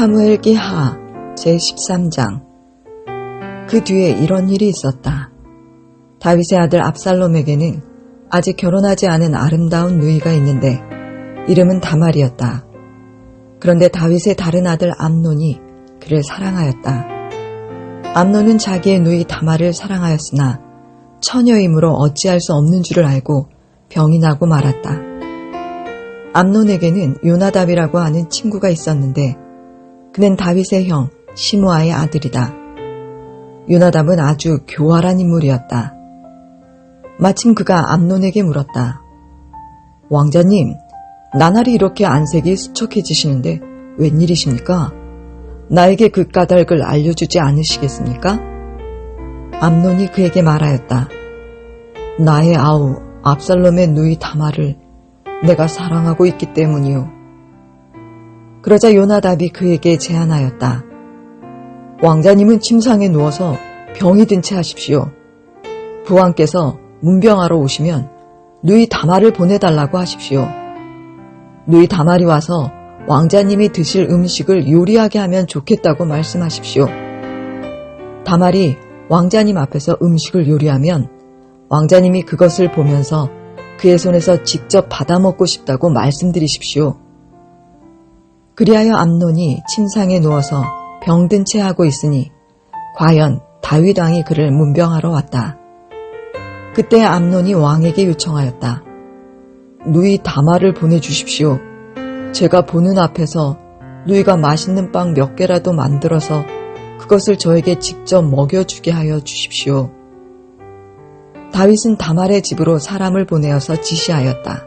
사무엘기 하 제13장. 그 뒤에 이런 일이 있었다. 다윗의 아들 압살롬에게는 아직 결혼하지 않은 아름다운 누이가 있는데 이름은 다말이었다. 그런데 다윗의 다른 아들 암논이 그를 사랑하였다. 암논은 자기의 누이 다말을 사랑하였으나 처녀이므로 어찌할 수 없는 줄을 알고 병이 나고 말았다. 암논에게는 요나답이라고 하는 친구가 있었는데 그는 다윗의 형 시므아의 아들이다. 요나답은 아주 교활한 인물이었다. 마침 그가 암논에게 물었다. 왕자님, 나날이 이렇게 안색이 수척해지시는데 웬일이십니까? 나에게 그 까닭을 알려주지 않으시겠습니까? 암논이 그에게 말하였다. 나의 아우 압살롬의 누이 다말을 내가 사랑하고 있기 때문이요. 그러자 요나답이 그에게 제안하였다. 왕자님은 침상에 누워서 병이 든 채 하십시오. 부왕께서 문병하러 오시면 누이 다말을 보내달라고 하십시오. 누이 다말이 와서 왕자님이 드실 음식을 요리하게 하면 좋겠다고 말씀하십시오. 다말이 왕자님 앞에서 음식을 요리하면 왕자님이 그것을 보면서 그의 손에서 직접 받아먹고 싶다고 말씀드리십시오. 그리하여 암논이 침상에 누워서 병든 채 하고 있으니 과연 다윗 왕이 그를 문병하러 왔다. 그때 암논이 왕에게 요청하였다. 누이 다말을 보내주십시오. 제가 보는 앞에서 누이가 맛있는 빵 몇 개라도 만들어서 그것을 저에게 직접 먹여주게 하여 주십시오. 다윗은 다말의 집으로 사람을 보내어서 지시하였다.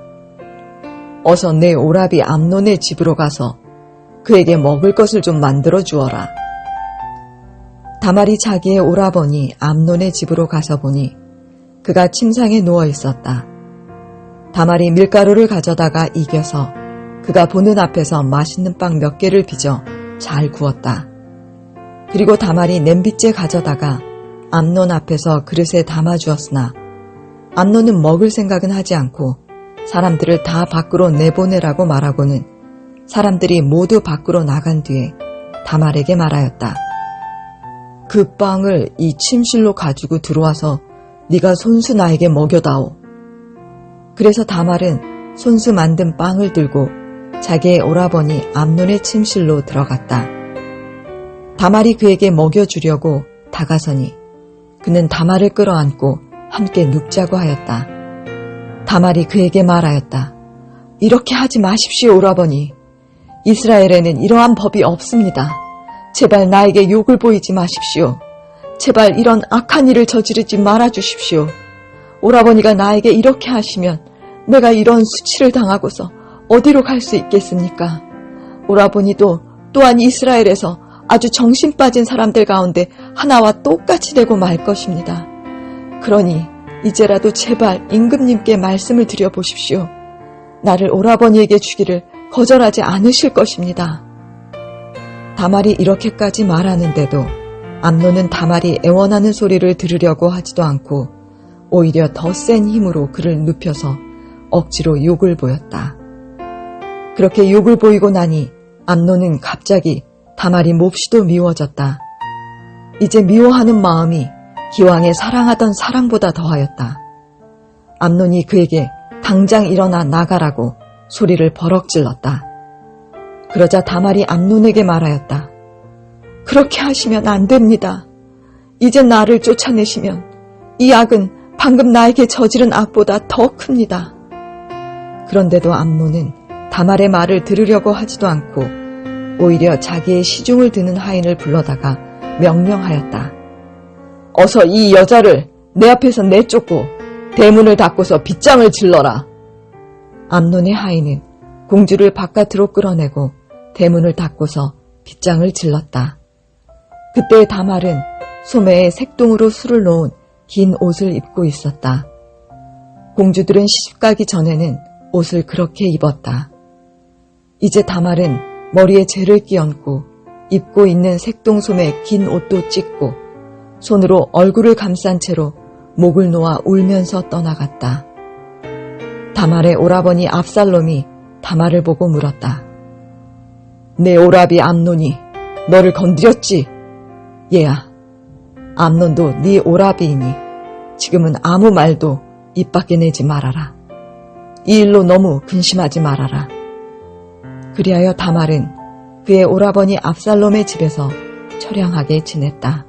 어서 내 오라비 암논의 집으로 가서 그에게 먹을 것을 좀 만들어 주어라. 다말이 자기의 오라버니 암논의 집으로 가서 보니 그가 침상에 누워 있었다. 다말이 밀가루를 가져다가 이겨서 그가 보는 앞에서 맛있는 빵 몇 개를 빚어 잘 구웠다. 그리고 다말이 냄비째 가져다가 암논 앞에서 그릇에 담아주었으나 암논은 먹을 생각은 하지 않고 사람들을 다 밖으로 내보내라고 말하고는 사람들이 모두 밖으로 나간 뒤에 다말에게 말하였다. 그 빵을 이 침실로 가지고 들어와서 네가 손수 나에게 먹여다오. 그래서 다말은 손수 만든 빵을 들고 자기의 오라버니 암논의 침실로 들어갔다. 다말이 그에게 먹여주려고 다가서니 그는 다말을 끌어안고 함께 눕자고 하였다. 다말이 그에게 말하였다. 이렇게 하지 마십시오, 오라버니. 이스라엘에는 이러한 법이 없습니다. 제발 나에게 욕을 보이지 마십시오. 제발 이런 악한 일을 저지르지 말아주십시오. 오라버니가 나에게 이렇게 하시면 내가 이런 수치를 당하고서 어디로 갈 수 있겠습니까? 오라버니도 또한 이스라엘에서 아주 정신 빠진 사람들 가운데 하나와 똑같이 되고 말 것입니다. 그러니 이제라도 제발 임금님께 말씀을 드려보십시오. 나를 오라버니에게 주기를 거절하지 않으실 것입니다. 다말이 이렇게까지 말하는데도 암논은 다말이 애원하는 소리를 들으려고 하지도 않고 오히려 더 센 힘으로 그를 눕혀서 억지로 욕을 보였다. 그렇게 욕을 보이고 나니 암논은 갑자기 다말이 몹시도 미워졌다. 이제 미워하는 마음이 기왕에 사랑하던 사랑보다 더하였다. 암논이 그에게 당장 일어나 나가라고 소리를 버럭 질렀다. 그러자 다말이 암논에게 말하였다. 그렇게 하시면 안 됩니다. 이제 나를 쫓아내시면 이 악은 방금 나에게 저지른 악보다 더 큽니다. 그런데도 암논은 다말의 말을 들으려고 하지도 않고 오히려 자기의 시중을 드는 하인을 불러다가 명령하였다. 어서 이 여자를 내 앞에서 내쫓고 대문을 닫고서 빗장을 질러라. 암논의 하인은 공주를 바깥으로 끌어내고 대문을 닫고서 빗장을 질렀다. 그때 다말은 소매에 색동으로 술을 놓은 긴 옷을 입고 있었다. 공주들은 시집가기 전에는 옷을 그렇게 입었다. 이제 다말은 머리에 재를 끼얹고 입고 있는 색동 소매 긴 옷도 찢고 손으로 얼굴을 감싼 채로 목을 놓아 울면서 떠나갔다. 다말의 오라버니 압살롬이 다말을 보고 물었다. 내 오라비 암논이 너를 건드렸지? 얘야, 암논도 네 오라비이니 지금은 아무 말도 입 밖에 내지 말아라. 이 일로 너무 근심하지 말아라. 그리하여 다말은 그의 오라버니 압살롬의 집에서 처량하게 지냈다.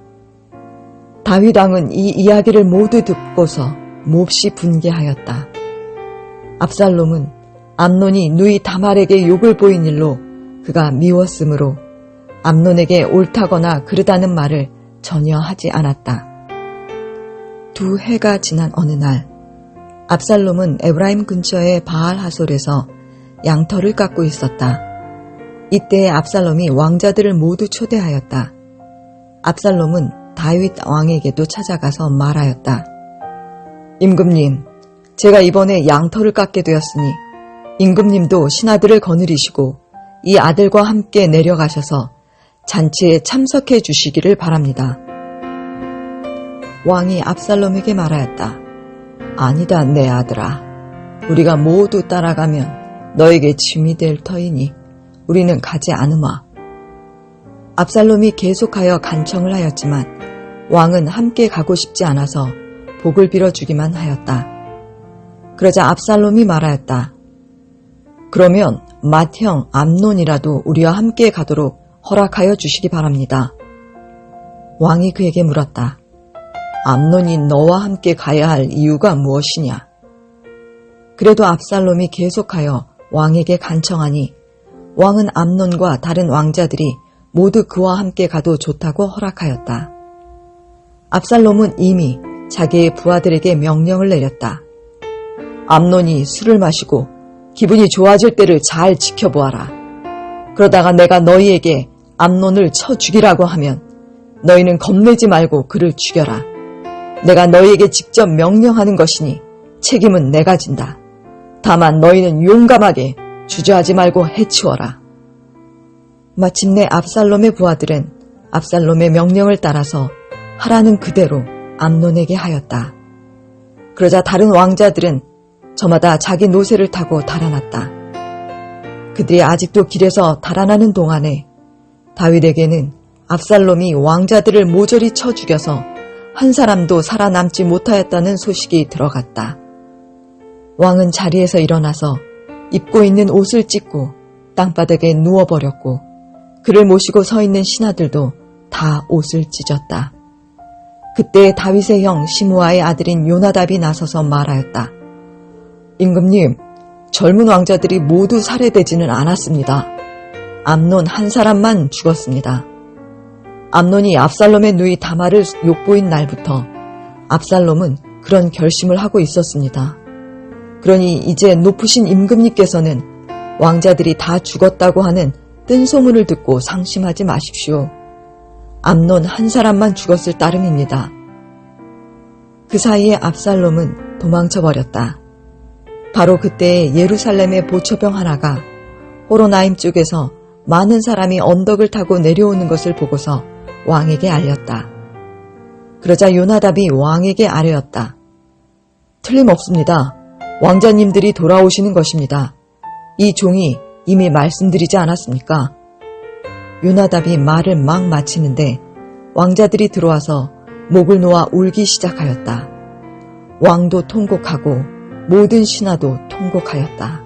다윗 왕은 이 이야기를 모두 듣고서 몹시 분개하였다. 압살롬은 암논이 누이 다말에게 욕을 보인 일로 그가 미웠으므로 암논에게 옳다거나 그르다는 말을 전혀 하지 않았다. 2해가 지난 어느 날 압살롬은 에브라임 근처의 바알 하솔에서 양털을 깎고 있었다. 이때 압살롬이 왕자들을 모두 초대하였다. 압살롬은 다윗 왕에게도 찾아가서 말하였다. 임금님, 제가 이번에 양털을 깎게 되었으니 임금님도 신하들을 거느리시고 이 아들과 함께 내려가셔서 잔치에 참석해 주시기를 바랍니다. 왕이 압살롬에게 말하였다. 아니다, 내 아들아. 우리가 모두 따라가면 너에게 짐이 될 터이니 우리는 가지 않으마. 압살롬이 계속하여 간청을 하였지만 왕은 함께 가고 싶지 않아서 복을 빌어주기만 하였다. 그러자 압살롬이 말하였다. 그러면 맏형 암논이라도 우리와 함께 가도록 허락하여 주시기 바랍니다. 왕이 그에게 물었다. 암논이 너와 함께 가야 할 이유가 무엇이냐? 그래도 압살롬이 계속하여 왕에게 간청하니 왕은 암논과 다른 왕자들이 모두 그와 함께 가도 좋다고 허락하였다. 압살롬은 이미 자기의 부하들에게 명령을 내렸다. 암논이 술을 마시고 기분이 좋아질 때를 잘 지켜보아라. 그러다가 내가 너희에게 암논을 쳐 죽이라고 하면 너희는 겁내지 말고 그를 죽여라. 내가 너희에게 직접 명령하는 것이니 책임은 내가 진다. 다만 너희는 용감하게 주저하지 말고 해치워라. 마침내 압살롬의 부하들은 압살롬의 명령을 따라서 하라는 그대로 암논에게 하였다. 그러자 다른 왕자들은 저마다 자기 노새를 타고 달아났다. 그들이 아직도 길에서 달아나는 동안에 다윗에게는 압살롬이 왕자들을 모조리 쳐 죽여서 한 사람도 살아남지 못하였다는 소식이 들어갔다. 왕은 자리에서 일어나서 입고 있는 옷을 찢고 땅바닥에 누워버렸고 그를 모시고 서 있는 신하들도 다 옷을 찢었다. 그때 다윗의 형 시므아의 아들인 요나답이 나서서 말하였다. 임금님, 젊은 왕자들이 모두 살해되지는 않았습니다. 암논 한 사람만 죽었습니다. 암논이 압살롬의 누이 다말을 욕보인 날부터 압살롬은 그런 결심을 하고 있었습니다. 그러니 이제 높으신 임금님께서는 왕자들이 다 죽었다고 하는 뜬소문을 듣고 상심하지 마십시오. 암논 한 사람만 죽었을 따름입니다. 그 사이에 압살롬은 도망쳐버렸다. 바로 그때 예루살렘의 보초병 하나가 호로나임 쪽에서 많은 사람이 언덕을 타고 내려오는 것을 보고서 왕에게 알렸다. 그러자 요나답이 왕에게 아뢰었다. 틀림없습니다. 왕자님들이 돌아오시는 것입니다. 이 종이 이미 말씀드리지 않았습니까? 요나답이 말을 막 마치는데 왕자들이 들어와서 목을 놓아 울기 시작하였다. 왕도 통곡하고 모든 신하도 통곡하였다.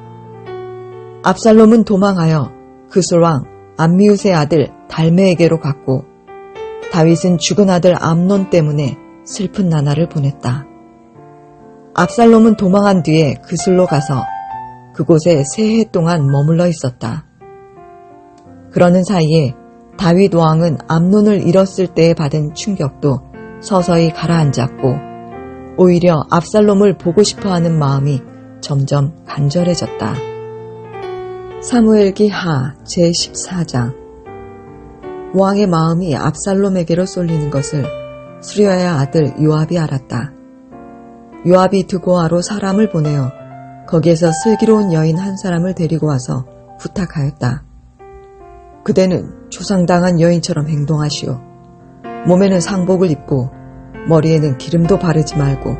압살롬은 도망하여 그술왕 암미웃의 아들 달메에게로 갔고 다윗은 죽은 아들 암논 때문에 슬픈 나날을 보냈다. 압살롬은 도망한 뒤에 그술로 가서 그곳에 3해 동안 머물러 있었다. 그러는 사이에 다윗 왕은 암논을 잃었을 때에 받은 충격도 서서히 가라앉았고 오히려 압살롬을 보고 싶어하는 마음이 점점 간절해졌다. 사무엘기 하 제14장. 왕의 마음이 압살롬에게로 쏠리는 것을 수리아의 아들 요압이 알았다. 요압이 드고아로 사람을 보내어 거기에서 슬기로운 여인 한 사람을 데리고 와서 부탁하였다. 그대는 조상당한 여인처럼 행동하시오. 몸에는 상복을 입고 머리에는 기름도 바르지 말고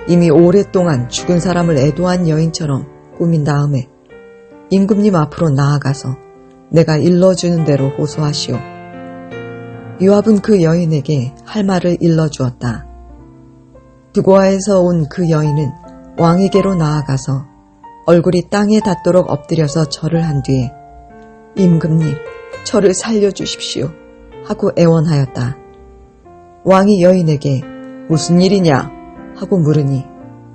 이미 오랫동안 죽은 사람을 애도한 여인처럼 꾸민 다음에 임금님 앞으로 나아가서 내가 일러주는 대로 호소하시오. 요압은 그 여인에게 할 말을 일러주었다. 두고아에서 온 그 여인은 왕에게로 나아가서 얼굴이 땅에 닿도록 엎드려서 절을 한 뒤에 임금님, 저를 살려주십시오 하고 애원하였다. 왕이 여인에게 무슨 일이냐 하고 물으니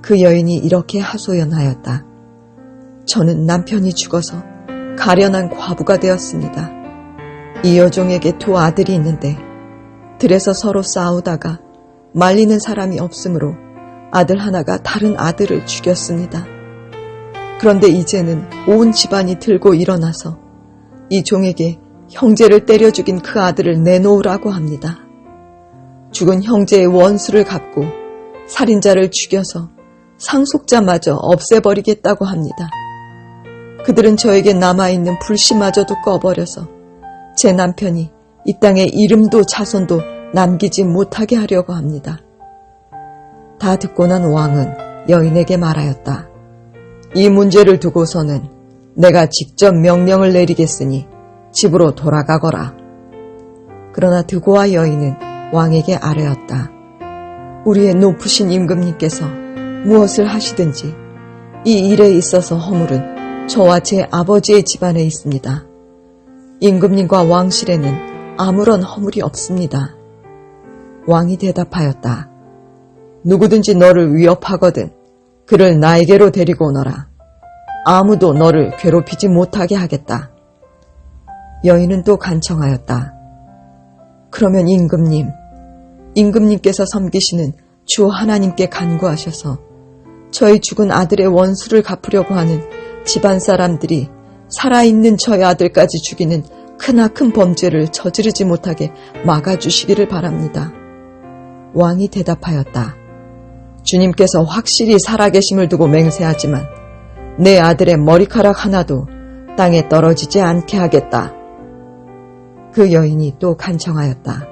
그 여인이 이렇게 하소연하였다. 저는 남편이 죽어서 가련한 과부가 되었습니다. 이 여종에게 두 아들이 있는데 들에서 서로 싸우다가 말리는 사람이 없으므로 아들 하나가 다른 아들을 죽였습니다. 그런데 이제는 온 집안이 들고 일어나서 이 종에게 형제를 때려 죽인 그 아들을 내놓으라고 합니다. 죽은 형제의 원수를 갚고 살인자를 죽여서 상속자마저 없애버리겠다고 합니다. 그들은 저에게 남아있는 불씨마저도 꺼버려서 제 남편이 이 땅에 이름도 자손도 남기지 못하게 하려고 합니다. 다 듣고 난 왕은 여인에게 말하였다. 이 문제를 두고서는 내가 직접 명령을 내리겠으니 집으로 돌아가거라. 그러나 드고아 여인은 왕에게 아뢰었다. 우리의 높으신 임금님께서 무엇을 하시든지 이 일에 있어서 허물은 저와 제 아버지의 집안에 있습니다. 임금님과 왕실에는 아무런 허물이 없습니다. 왕이 대답하였다. 누구든지 너를 위협하거든 그를 나에게로 데리고 오너라. 아무도 너를 괴롭히지 못하게 하겠다. 여인은 또 간청하였다. 그러면 임금님께서 섬기시는 주 하나님께 간구하셔서 저희 죽은 아들의 원수를 갚으려고 하는 집안 사람들이 살아있는 저의 아들까지 죽이는 크나큰 범죄를 저지르지 못하게 막아주시기를 바랍니다. 왕이 대답하였다. 주님께서 확실히 살아계심을 두고 맹세하지만 내 아들의 머리카락 하나도 땅에 떨어지지 않게 하겠다. 그 여인이 또 간청하였다.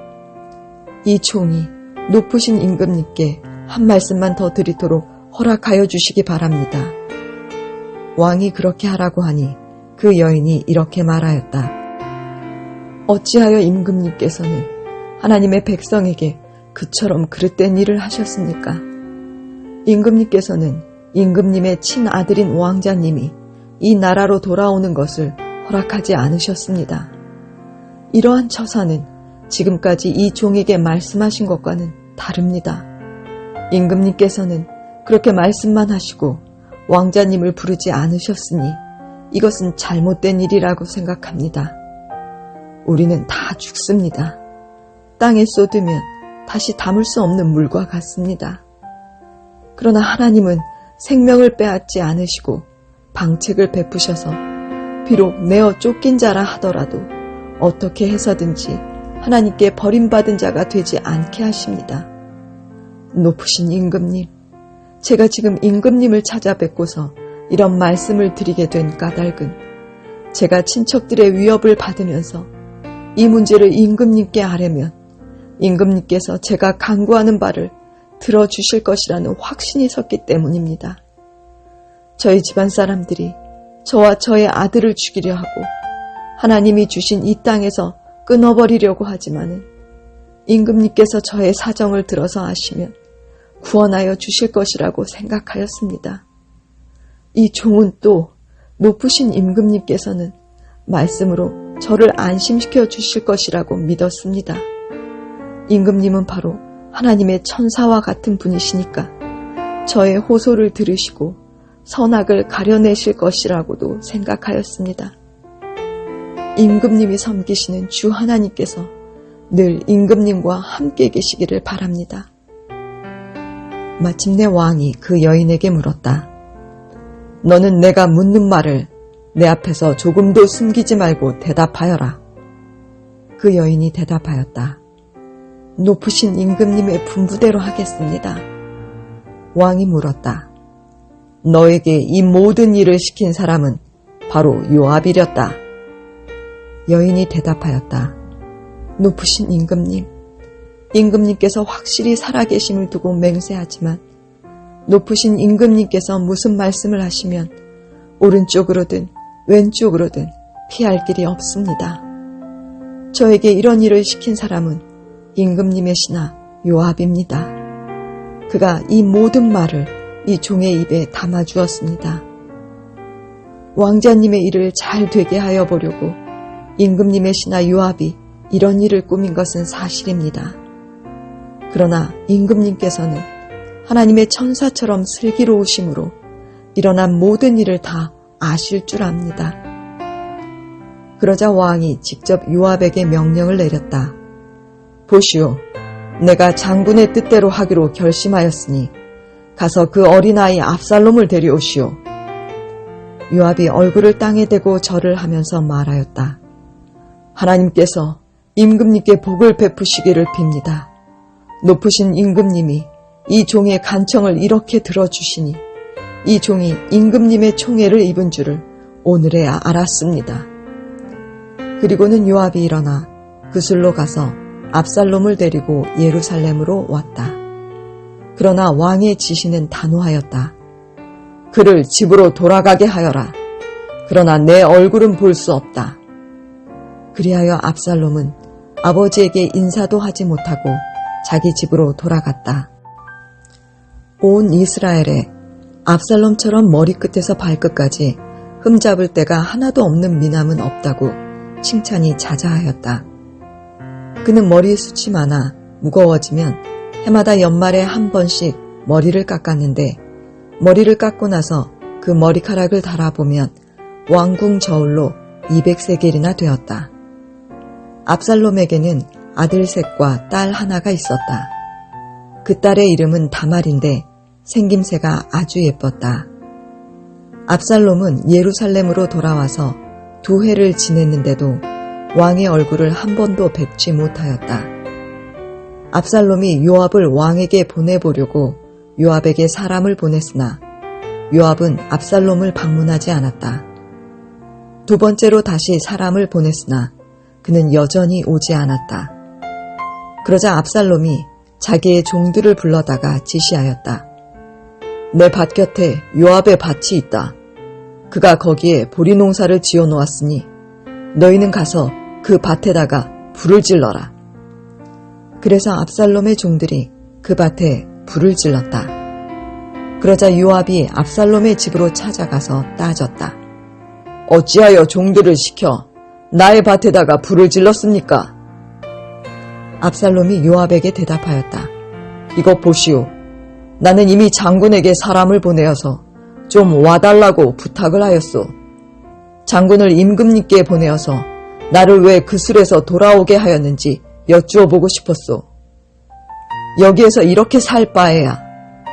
이 종이 높으신 임금님께 한 말씀만 더 드리도록 허락하여 주시기 바랍니다. 왕이 그렇게 하라고 하니 그 여인이 이렇게 말하였다. 어찌하여 임금님께서는 하나님의 백성에게 그처럼 그릇된 일을 하셨습니까? 임금님께서는 임금님의 친아들인 왕자님이 이 나라로 돌아오는 것을 허락하지 않으셨습니다. 이러한 처사는 지금까지 이 종에게 말씀하신 것과는 다릅니다. 임금님께서는 그렇게 말씀만 하시고 왕자님을 부르지 않으셨으니 이것은 잘못된 일이라고 생각합니다. 우리는 다 죽습니다. 땅에 쏟으면 다시 담을 수 없는 물과 같습니다. 그러나 하나님은 생명을 빼앗지 않으시고 방책을 베푸셔서 비록 내어 쫓긴 자라 하더라도 어떻게 해서든지 하나님께 버림받은 자가 되지 않게 하십니다. 높으신 임금님, 제가 지금 임금님을 찾아뵙고서 이런 말씀을 드리게 된 까닭은 제가 친척들의 위협을 받으면서 이 문제를 임금님께 아뢰면 임금님께서 제가 간구하는 바를 들어주실 것이라는 확신이 섰기 때문입니다. 저희 집안 사람들이 저와 저의 아들을 죽이려 하고 하나님이 주신 이 땅에서 끊어버리려고 하지만은 임금님께서 저의 사정을 들어서 아시면 구원하여 주실 것이라고 생각하였습니다. 이 종은 또 높으신 임금님께서는 말씀으로 저를 안심시켜 주실 것이라고 믿었습니다. 임금님은 바로 하나님의 천사와 같은 분이시니까 저의 호소를 들으시고 선악을 가려내실 것이라고도 생각하였습니다. 임금님이 섬기시는 주 하나님께서 늘 임금님과 함께 계시기를 바랍니다. 마침내 왕이 그 여인에게 물었다. 너는 내가 묻는 말을 내 앞에서 조금도 숨기지 말고 대답하여라. 그 여인이 대답하였다. 높으신 임금님의 분부대로 하겠습니다. 왕이 물었다. 너에게 이 모든 일을 시킨 사람은 바로 요압이렸다. 여인이 대답하였다. 높으신 임금님, 임금님께서 확실히 살아계심을 두고 맹세하지만 높으신 임금님께서 무슨 말씀을 하시면 오른쪽으로든 왼쪽으로든 피할 길이 없습니다. 저에게 이런 일을 시킨 사람은 임금님의 신하 요압입니다. 그가 이 모든 말을 이 종의 입에 담아주었습니다. 왕자님의 일을 잘 되게 하여 보려고 임금님의 신하 요압이 이런 일을 꾸민 것은 사실입니다. 그러나 임금님께서는 하나님의 천사처럼 슬기로우심으로 일어난 모든 일을 다 아실 줄 압니다. 그러자 왕이 직접 요압에게 명령을 내렸다. 보시오, 내가 장군의 뜻대로 하기로 결심하였으니 가서 그 어린아이 압살롬을 데려오시오. 요압이 얼굴을 땅에 대고 절을 하면서 말하였다. 하나님께서 임금님께 복을 베푸시기를 빕니다. 높으신 임금님이 이 종의 간청을 이렇게 들어주시니 이 종이 임금님의 총애를 입은 줄을 오늘에야 알았습니다. 그리고는 요압이 일어나 그술로 가서 압살롬을 데리고 예루살렘으로 왔다. 그러나 왕의 지시는 단호하였다. 그를 집으로 돌아가게 하여라. 그러나 내 얼굴은 볼 수 없다. 그리하여 압살롬은 아버지에게 인사도 하지 못하고 자기 집으로 돌아갔다. 온 이스라엘에 압살롬처럼 머리끝에서 발끝까지 흠잡을 데가 하나도 없는 미남은 없다고 칭찬이 자자하였다. 그는 머리숱이 많아 무거워지면 해마다 연말에 한 번씩 머리를 깎았는데 머리를 깎고 나서 그 머리카락을 달아보면 왕궁 저울로 200세겔이나 되었다. 압살롬에게는 아들 셋과 딸 하나가 있었다. 그 딸의 이름은 다말인데 생김새가 아주 예뻤다. 압살롬은 예루살렘으로 돌아와서 2해를 지냈는데도 왕의 얼굴을 한 번도 뵙지 못하였다. 압살롬이 요압을 왕에게 보내보려고 요압에게 사람을 보냈으나 요압은 압살롬을 방문하지 않았다. 2번째로 다시 사람을 보냈으나 그는 여전히 오지 않았다. 그러자 압살롬이 자기의 종들을 불러다가 지시하였다. 내 밭 곁에 요압의 밭이 있다. 그가 거기에 보리 농사를 지어 놓았으니 너희는 가서 그 밭에다가 불을 질러라. 그래서 압살롬의 종들이 그 밭에 불을 질렀다. 그러자 요압이 압살롬의 집으로 찾아가서 따졌다. 어찌하여 종들을 시켜 나의 밭에다가 불을 질렀습니까? 압살롬이 요압에게 대답하였다. 이것 보시오. 나는 이미 장군에게 사람을 보내어서 좀 와달라고 부탁을 하였소. 장군을 임금님께 보내어서 나를 왜 그술에서 돌아오게 하였는지 여쭈어 보고 싶었소. 여기에서 이렇게 살 바에야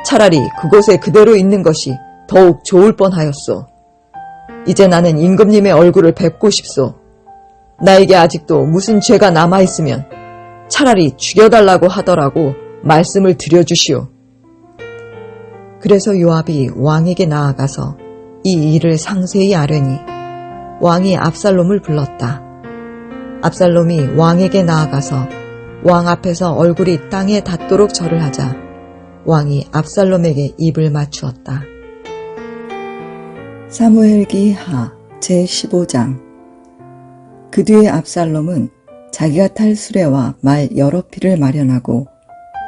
차라리 그곳에 그대로 있는 것이 더욱 좋을 뻔하였소. 이제 나는 임금님의 얼굴을 뵙고 싶소. 나에게 아직도 무슨 죄가 남아있으면 차라리 죽여달라고 하더라고 말씀을 드려주시오. 그래서 요압이 왕에게 나아가서 이 일을 상세히 아뢰니 왕이 압살롬을 불렀다. 압살롬이 왕에게 나아가서 왕 앞에서 얼굴이 땅에 닿도록 절을 하자 왕이 압살롬에게 입을 맞추었다. 사무엘기 하 제15장. 그 뒤에 압살롬은 자기가 탈 수레와 말 여러匹를 마련하고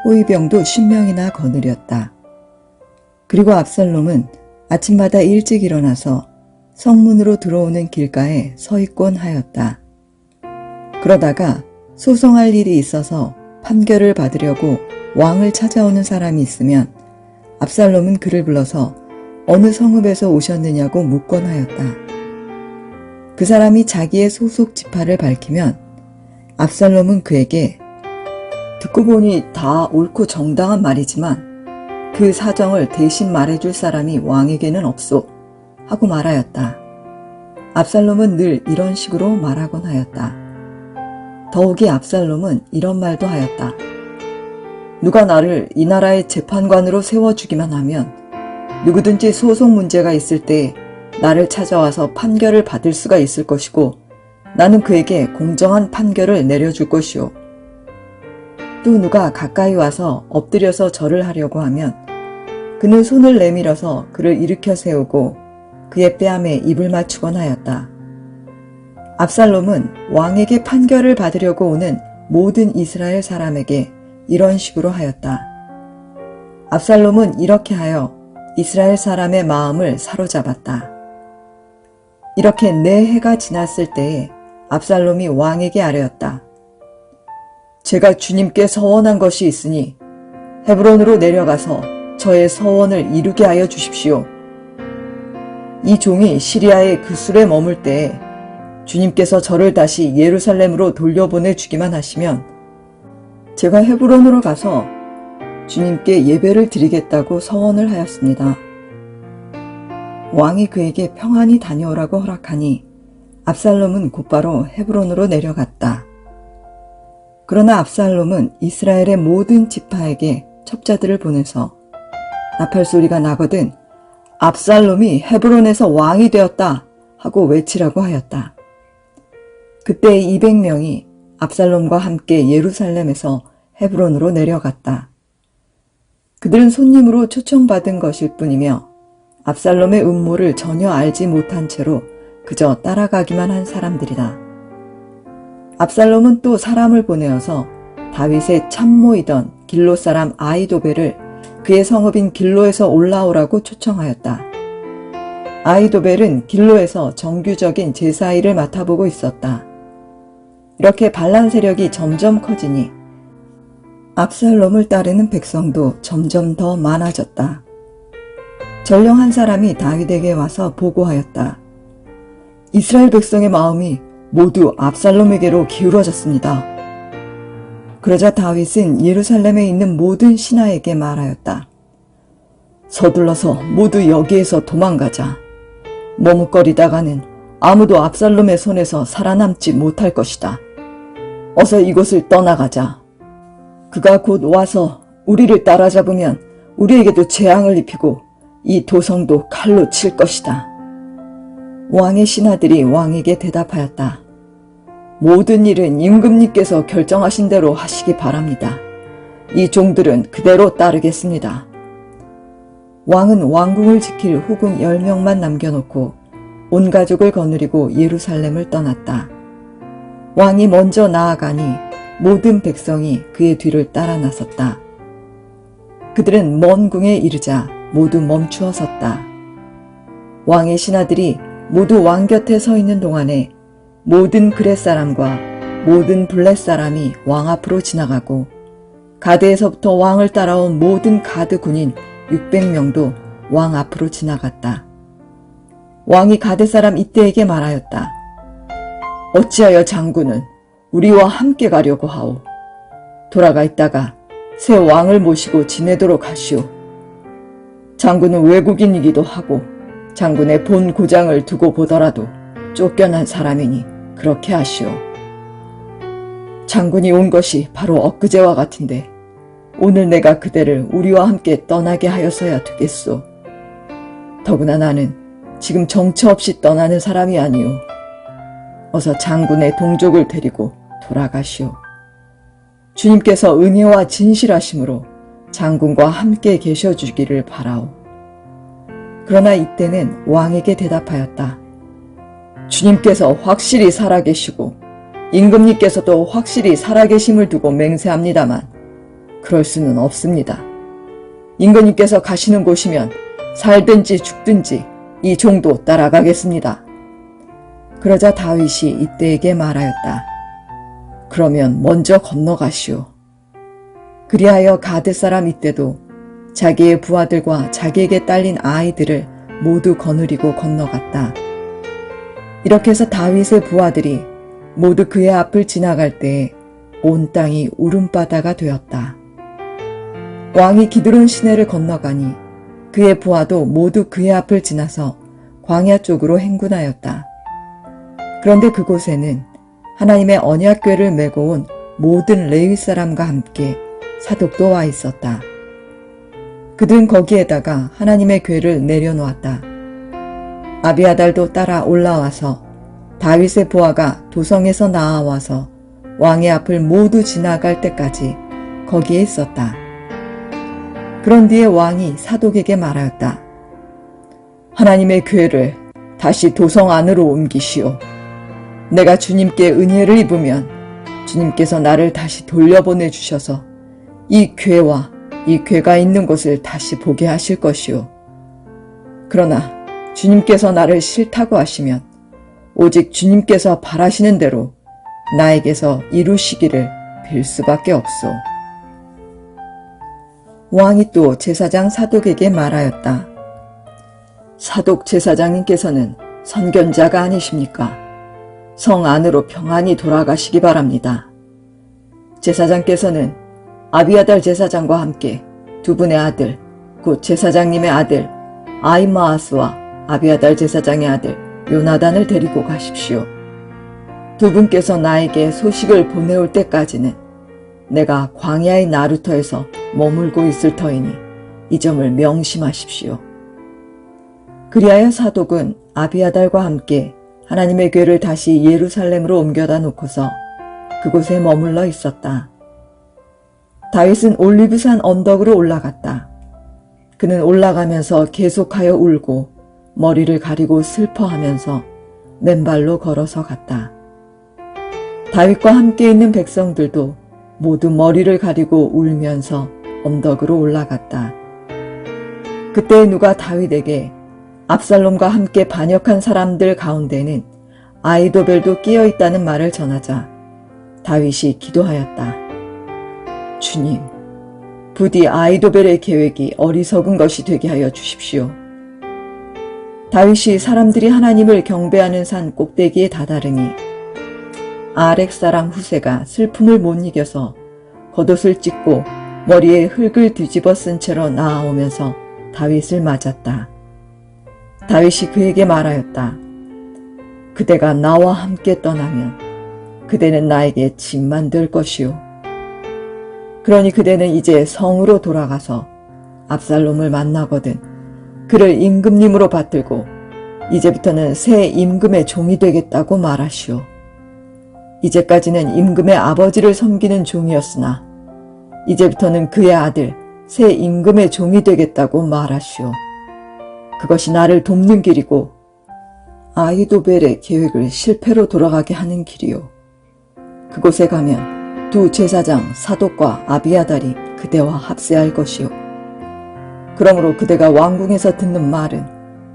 호위병도 10명이나 거느렸다. 그리고 압살롬은 아침마다 일찍 일어나서 성문으로 들어오는 길가에 서 있곤 하였다. 그러다가 소송할 일이 있어서 판결을 받으려고 왕을 찾아오는 사람이 있으면 압살롬은 그를 불러서 어느 성읍에서 오셨느냐고 묻곤 하였다. 그 사람이 자기의 소속 지파를 밝히면 압살롬은 그에게 듣고 보니 다 옳고 정당한 말이지만 그 사정을 대신 말해줄 사람이 왕에게는 없소 하고 말하였다. 압살롬은 늘 이런 식으로 말하곤 하였다. 더욱이 압살롬은 이런 말도 하였다. 누가 나를 이 나라의 재판관으로 세워주기만 하면 누구든지 소송 문제가 있을 때 나를 찾아와서 판결을 받을 수가 있을 것이고 나는 그에게 공정한 판결을 내려줄 것이오. 또 누가 가까이 와서 엎드려서 절을 하려고 하면 그는 손을 내밀어서 그를 일으켜 세우고 그의 뺨에 입을 맞추곤 하였다. 압살롬은 왕에게 판결을 받으려고 오는 모든 이스라엘 사람에게 이런 식으로 하였다. 압살롬은 이렇게 하여 이스라엘 사람의 마음을 사로잡았다. 이렇게 4해가 지났을 때에 압살롬이 왕에게 아뢰었다. 제가 주님께 서원한 것이 있으니 헤브론으로 내려가서 저의 서원을 이루게 하여 주십시오. 이 종이 시리아의 그술에 머물 때에 주님께서 저를 다시 예루살렘으로 돌려보내 주기만 하시면 제가 헤브론으로 가서 주님께 예배를 드리겠다고 서원을 하였습니다. 왕이 그에게 평안히 다녀오라고 허락하니 압살롬은 곧바로 헤브론으로 내려갔다. 그러나 압살롬은 이스라엘의 모든 지파에게 첩자들을 보내서 나팔소리가 나거든 압살롬이 헤브론에서 왕이 되었다 하고 외치라고 하였다. 그때 200명이 압살롬과 함께 예루살렘에서 헤브론으로 내려갔다. 그들은 손님으로 초청받은 것일 뿐이며 압살롬의 음모를 전혀 알지 못한 채로 그저 따라가기만 한 사람들이다. 압살롬은 또 사람을 보내어서 다윗의 참모이던 길로 사람 아히도벨을 그의 성읍인 길로에서 올라오라고 초청하였다. 아히도벨은 길로에서 정규적인 제사 일을 맡아보고 있었다. 이렇게 반란 세력이 점점 커지니 압살롬을 따르는 백성도 점점 더 많아졌다. 전령 한 사람이 다윗에게 와서 보고하였다. 이스라엘 백성의 마음이 모두 압살롬에게로 기울어졌습니다. 그러자 다윗은 예루살렘에 있는 모든 신하에게 말하였다. 서둘러서 모두 여기에서 도망가자. 머뭇거리다가는 아무도 압살롬의 손에서 살아남지 못할 것이다. 어서 이곳을 떠나가자. 그가 곧 와서 우리를 따라잡으면 우리에게도 재앙을 입히고 이 도성도 칼로 칠 것이다. 왕의 신하들이 왕에게 대답하였다. 모든 일은 임금님께서 결정하신 대로 하시기 바랍니다. 이 종들은 그대로 따르겠습니다. 왕은 왕궁을 지킬 후궁 10명만 남겨놓고 온 가족을 거느리고 예루살렘을 떠났다. 왕이 먼저 나아가니 모든 백성이 그의 뒤를 따라 나섰다. 그들은 먼 궁에 이르자 모두 멈추어 섰다. 왕의 신하들이 모두 왕 곁에 서 있는 동안에 모든 그렛 사람과 모든 블렛 사람이 왕 앞으로 지나가고 가드에서부터 왕을 따라온 모든 가드 군인 600명도 왕 앞으로 지나갔다. 왕이 가드 사람 이때에게 말하였다. 어찌하여 장군은 우리와 함께 가려고 하오. 돌아가 있다가 새 왕을 모시고 지내도록 하시오. 장군은 외국인이기도 하고 장군의 본 고장을 두고 보더라도 쫓겨난 사람이니 그렇게 하시오. 장군이 온 것이 바로 엊그제와 같은데 오늘 내가 그대를 우리와 함께 떠나게 하여서야 되겠소. 더구나 나는 지금 정처 없이 떠나는 사람이 아니오. 어서 장군의 동족을 데리고 돌아가시오. 주님께서 은혜와 진실하심으로 장군과 함께 계셔주기를 바라오. 그러나 이때는 왕에게 대답하였다. 주님께서 확실히 살아계시고 임금님께서도 확실히 살아계심을 두고 맹세합니다만 그럴 수는 없습니다. 임금님께서 가시는 곳이면 살든지 죽든지 이 종도 따라가겠습니다. 그러자 다윗이 이때에게 말하였다. 그러면 먼저 건너가시오. 그리하여 가드 사람 이때도 자기의 부하들과 자기에게 딸린 아이들을 모두 거느리고 건너갔다. 이렇게 해서 다윗의 부하들이 모두 그의 앞을 지나갈 때에 온 땅이 울음바다가 되었다. 왕이 기드론 시내를 건너가니 그의 부하도 모두 그의 앞을 지나서 광야 쪽으로 행군하였다. 그런데 그곳에는 하나님의 언약궤를 메고 온 모든 레위 사람과 함께 사독도 와 있었다. 그들은 거기에다가 하나님의 궤를 내려놓았다. 아비아달도 따라 올라와서 다윗의 부하가 도성에서 나와서 왕의 앞을 모두 지나갈 때까지 거기에 있었다. 그런 뒤에 왕이 사독에게 말하였다. 하나님의 궤를 다시 도성 안으로 옮기시오. 내가 주님께 은혜를 입으면 주님께서 나를 다시 돌려보내 주셔서 이 궤와 이 궤가 있는 곳을 다시 보게 하실 것이요. 그러나 주님께서 나를 싫다고 하시면 오직 주님께서 바라시는 대로 나에게서 이루시기를 빌 수밖에 없소. 왕이 또 제사장 사독에게 말하였다. 사독 제사장님께서는 선견자가 아니십니까? 성 안으로 평안히 돌아가시기 바랍니다. 제사장께서는 아비아달 제사장과 함께 두 분의 아들, 곧 제사장님의 아들 아히마아스와 아비아달 제사장의 아들 요나단을 데리고 가십시오. 두 분께서 나에게 소식을 보내올 때까지는 내가 광야의 나루터에서 머물고 있을 터이니 이 점을 명심하십시오. 그리하여 사독은 아비아달과 함께 하나님의 궤를 다시 예루살렘으로 옮겨다 놓고서 그곳에 머물러 있었다. 다윗은 올리브산 언덕으로 올라갔다. 그는 올라가면서 계속하여 울고 머리를 가리고 슬퍼하면서 맨발로 걸어서 갔다. 다윗과 함께 있는 백성들도 모두 머리를 가리고 울면서 언덕으로 올라갔다. 그때 누가 다윗에게 압살롬과 함께 반역한 사람들 가운데는 아히도벨도 끼어 있다는 말을 전하자 다윗이 기도하였다. 주님, 부디 아히도벨의 계획이 어리석은 것이 되게 하여 주십시오. 다윗이 사람들이 하나님을 경배하는 산 꼭대기에 다다르니 아렉 사람 후세가 슬픔을 못 이겨서 겉옷을 찢고 머리에 흙을 뒤집어 쓴 채로 나아오면서 다윗을 맞았다. 다윗이 그에게 말하였다. 그대가 나와 함께 떠나면 그대는 나에게 짐만 될 것이요. 그러니 그대는 이제 성으로 돌아가서 압살롬을 만나거든 그를 임금님으로 받들고 이제부터는 새 임금의 종이 되겠다고 말하시오. 이제까지는 임금의 아버지를 섬기는 종이었으나 이제부터는 그의 아들 새 임금의 종이 되겠다고 말하시오. 그것이 나를 돕는 길이고 아히도벨의 계획을 실패로 돌아가게 하는 길이요. 그곳에 가면 두 제사장 사독과 아비아달이 그대와 합세할 것이요. 그러므로 그대가 왕궁에서 듣는 말은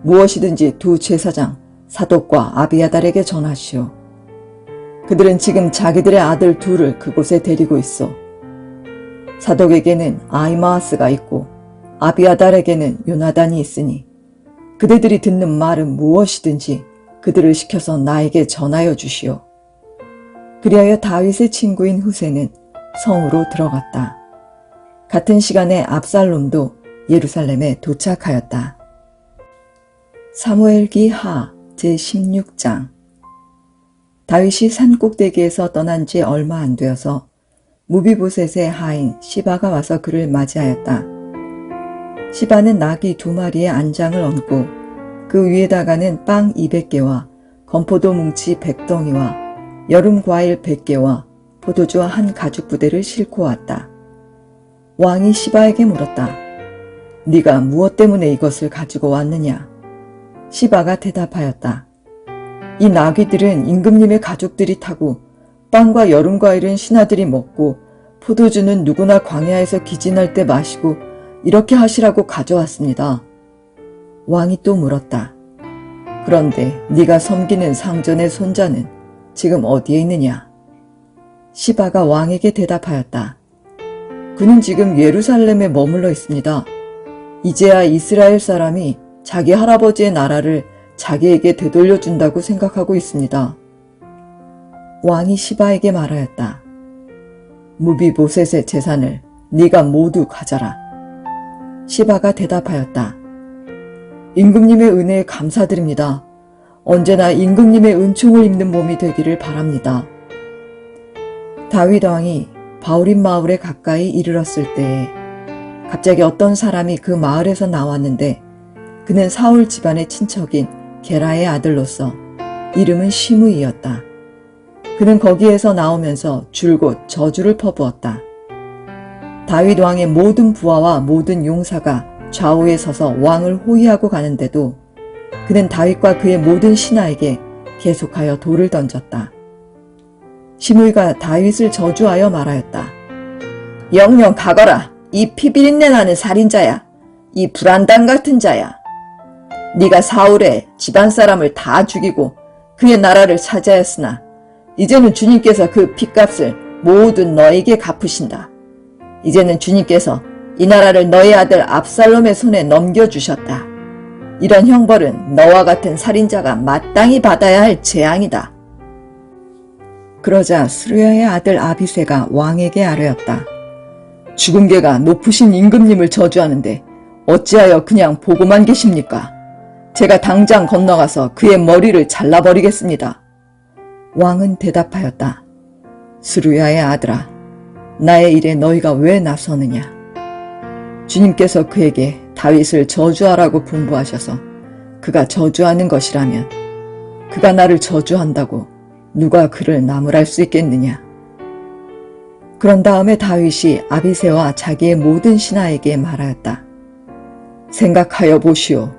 무엇이든지 두 제사장 사독과 아비아달에게 전하시오. 그들은 지금 자기들의 아들 둘을 그곳에 데리고 있어. 사독에게는 아히마아스가 있고 아비아달에게는 요나단이 있으니 그대들이 듣는 말은 무엇이든지 그들을 시켜서 나에게 전하여 주시오. 그리하여 다윗의 친구인 후세는 성으로 들어갔다. 같은 시간에 압살롬도 예루살렘에 도착하였다. 사무엘기 하 제16장. 다윗이 산 꼭대기에서 떠난 지 얼마 안 되어서 무비보셋의 하인 시바가 와서 그를 맞이하였다. 시바는 나귀 2마리의 안장을 얹고 그 위에다가는 빵 200개와 건포도 뭉치 100덩이와 여름 과일 100개와 포도주 한 가죽 부대를 싣고 왔다. 왕이 시바에게 물었다. 네가 무엇 때문에 이것을 가지고 왔느냐? 시바가 대답하였다. 이 나귀들은 임금님의 가족들이 타고 빵과 여름 과일은 신하들이 먹고 포도주는 누구나 광야에서 기진할 때 마시고 이렇게 하시라고 가져왔습니다. 왕이 또 물었다. 그런데 네가 섬기는 상전의 손자는 지금 어디에 있느냐? 시바가 왕에게 대답하였다. 그는 지금 예루살렘에 머물러 있습니다. 이제야 이스라엘 사람이 자기 할아버지의 나라를 자기에게 되돌려준다고 생각하고 있습니다. 왕이 시바에게 말하였다. 무비보셋의 재산을 네가 모두 가져라. 시바가 대답하였다. 임금님의 은혜에 감사드립니다. 언제나 임금님의 은총을 입는 몸이 되기를 바랍니다. 다윗 왕이 바후림 마을에 가까이 이르렀을 때에 갑자기 어떤 사람이 그 마을에서 나왔는데 그는 사울 집안의 친척인 게라의 아들로서 이름은 시므이였다. 그는 거기에서 나오면서 줄곧 저주를 퍼부었다. 다윗 왕의 모든 부하와 모든 용사가 좌우에 서서 왕을 호위하고 가는데도 그는 다윗과 그의 모든 신하에게 계속하여 돌을 던졌다. 시므이가 다윗을 저주하여 말하였다. 영영 가거라. 이 피비린내 나는 살인자야. 이 불안당 같은 자야. 네가 사울의 집안 사람을 다 죽이고 그의 나라를 차지하였으나 이제는 주님께서 그 핏값을 모두 너에게 갚으신다. 이제는 주님께서 이 나라를 너의 아들 압살롬의 손에 넘겨주셨다. 이런 형벌은 너와 같은 살인자가 마땅히 받아야 할 재앙이다. 그러자 스루야의 아들 아비새가 왕에게 아뢰었다. 죽은 개가 높으신 임금님을 저주하는데 어찌하여 그냥 보고만 계십니까? 제가 당장 건너가서 그의 머리를 잘라버리겠습니다. 왕은 대답하였다. 스루야의 아들아, 나의 일에 너희가 왜 나서느냐? 주님께서 그에게 다윗을 저주하라고 분부하셔서 그가 저주하는 것이라면 그가 나를 저주한다고 누가 그를 나무랄 수 있겠느냐? 그런 다음에 다윗이 아비새와 자기의 모든 신하에게 말하였다. 생각하여 보시오.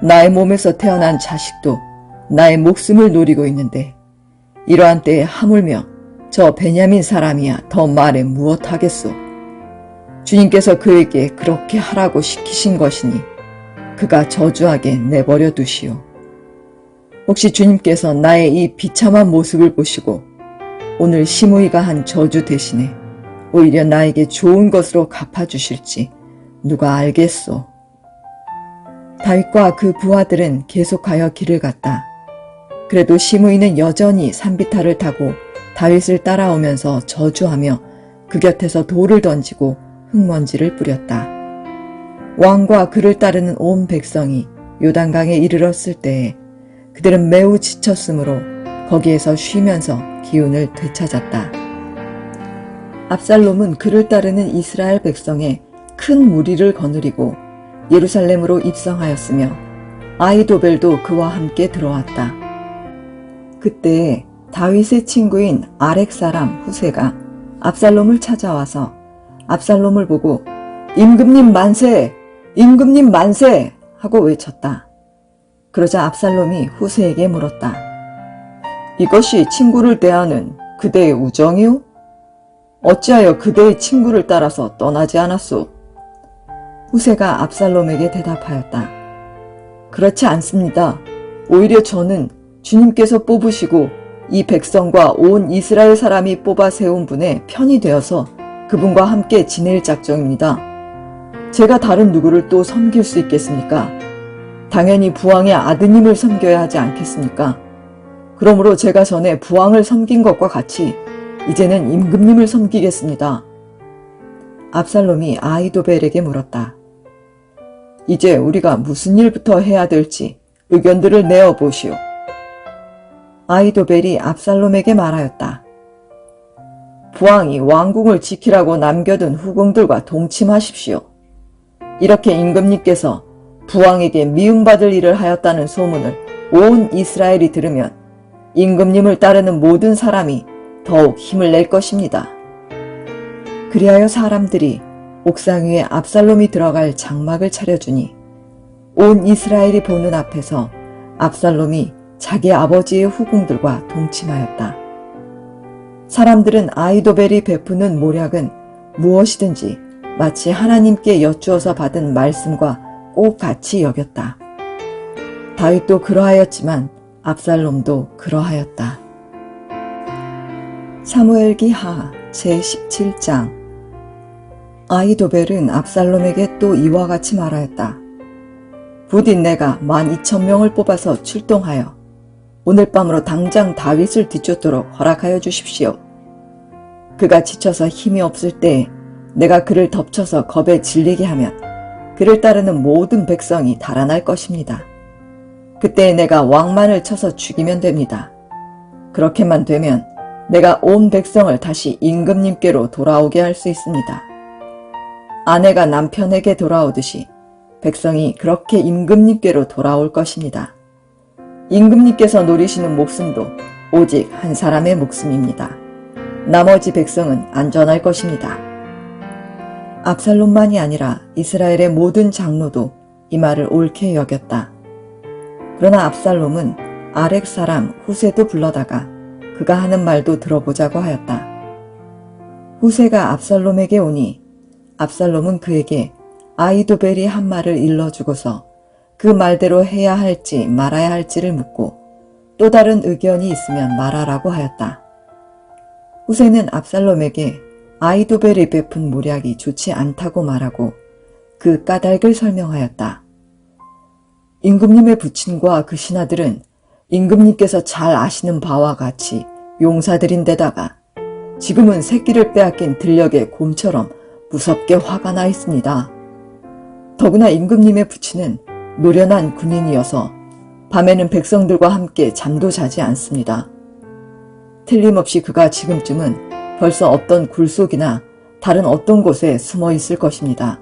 나의 몸에서 태어난 자식도 나의 목숨을 노리고 있는데 이러한 때에 하물며 저 베냐민 사람이야 더 말에 무엇하겠소. 주님께서 그에게 그렇게 하라고 시키신 것이니 그가 저주하게 내버려 두시오. 혹시 주님께서 나의 이 비참한 모습을 보시고 오늘 시므이가 한 저주 대신에 오히려 나에게 좋은 것으로 갚아주실지 누가 알겠소. 다윗과 그 부하들은 계속하여 길을 갔다. 그래도 시므이는 여전히 산비탈을 타고 다윗을 따라오면서 저주하며 그 곁에서 돌을 던지고 흙먼지를 뿌렸다. 왕과 그를 따르는 온 백성이 요단강에 이르렀을 때에 그들은 매우 지쳤으므로 거기에서 쉬면서 기운을 되찾았다. 압살롬은 그를 따르는 이스라엘 백성에 큰 무리를 거느리고 예루살렘으로 입성하였으며 아히도벨도 그와 함께 들어왔다. 그때 다윗의 친구인 아렉 사람 후세가 압살롬을 찾아와서 압살롬을 보고 임금님 만세! 임금님 만세! 하고 외쳤다. 그러자 압살롬이 후세에게 물었다. 이것이 친구를 대하는 그대의 우정이오? 어찌하여 그대의 친구를 따라서 떠나지 않았소? 후세가 압살롬에게 대답하였다. 그렇지 않습니다. 오히려 저는 주님께서 뽑으시고 이 백성과 온 이스라엘 사람이 뽑아 세운 분의 편이 되어서 그분과 함께 지낼 작정입니다. 제가 다른 누구를 또 섬길 수 있겠습니까? 당연히 부왕의 아드님을 섬겨야 하지 않겠습니까? 그러므로 제가 전에 부왕을 섬긴 것과 같이 이제는 임금님을 섬기겠습니다. 압살롬이 아히도벨에게 물었다. 이제 우리가 무슨 일부터 해야 될지 의견들을 내어보시오. 아히도벨이 압살롬에게 말하였다. 부왕이 왕궁을 지키라고 남겨둔 후궁들과 동침하십시오. 이렇게 임금님께서 부왕에게 미움받을 일을 하였다는 소문을 온 이스라엘이 들으면 임금님을 따르는 모든 사람이 더욱 힘을 낼 것입니다. 그리하여 사람들이 옥상 위에 압살롬이 들어갈 장막을 차려주니 온 이스라엘이 보는 앞에서 압살롬이 자기 아버지의 후궁들과 동침하였다. 사람들은 아히도벨이 베푸는 모략은 무엇이든지 마치 하나님께 여쭈어서 받은 말씀과 꼭 같이 여겼다. 다윗도 그러하였지만 압살롬도 그러하였다. 사무엘기 하 제17장. 아히도벨은 압살롬에게 또 이와 같이 말하였다. 부디 내가 12,000명을 뽑아서 출동하여 오늘 밤으로 당장 다윗을 뒤쫓도록 허락하여 주십시오. 그가 지쳐서 힘이 없을 때에 내가 그를 덮쳐서 겁에 질리게 하면 그를 따르는 모든 백성이 달아날 것입니다. 그때 내가 왕만을 쳐서 죽이면 됩니다. 그렇게만 되면 내가 온 백성을 다시 임금님께로 돌아오게 할 수 있습니다. 아내가 남편에게 돌아오듯이 백성이 그렇게 임금님께로 돌아올 것입니다. 임금님께서 노리시는 목숨도 오직 한 사람의 목숨입니다. 나머지 백성은 안전할 것입니다. 압살롬만이 아니라 이스라엘의 모든 장로도 이 말을 옳게 여겼다. 그러나 압살롬은 아렉 사람 후세도 불러다가 그가 하는 말도 들어보자고 하였다. 후세가 압살롬에게 오니 압살롬은 그에게 아히도벨이 한 말을 일러주고서 그 말대로 해야 할지 말아야 할지를 묻고 또 다른 의견이 있으면 말하라고 하였다. 후세는 압살롬에게 아히도벨이 베푼 모략이 좋지 않다고 말하고 그 까닭을 설명하였다. 임금님의 부친과 그 신하들은 임금님께서 잘 아시는 바와 같이 용사들인데다가 지금은 새끼를 빼앗긴 들녘의 곰처럼 무섭게 화가 나 있습니다. 더구나 임금님의 부친은 노련한 군인이어서 밤에는 백성들과 함께 잠도 자지 않습니다. 틀림없이 그가 지금쯤은 벌써 어떤 굴속이나 다른 어떤 곳에 숨어 있을 것입니다.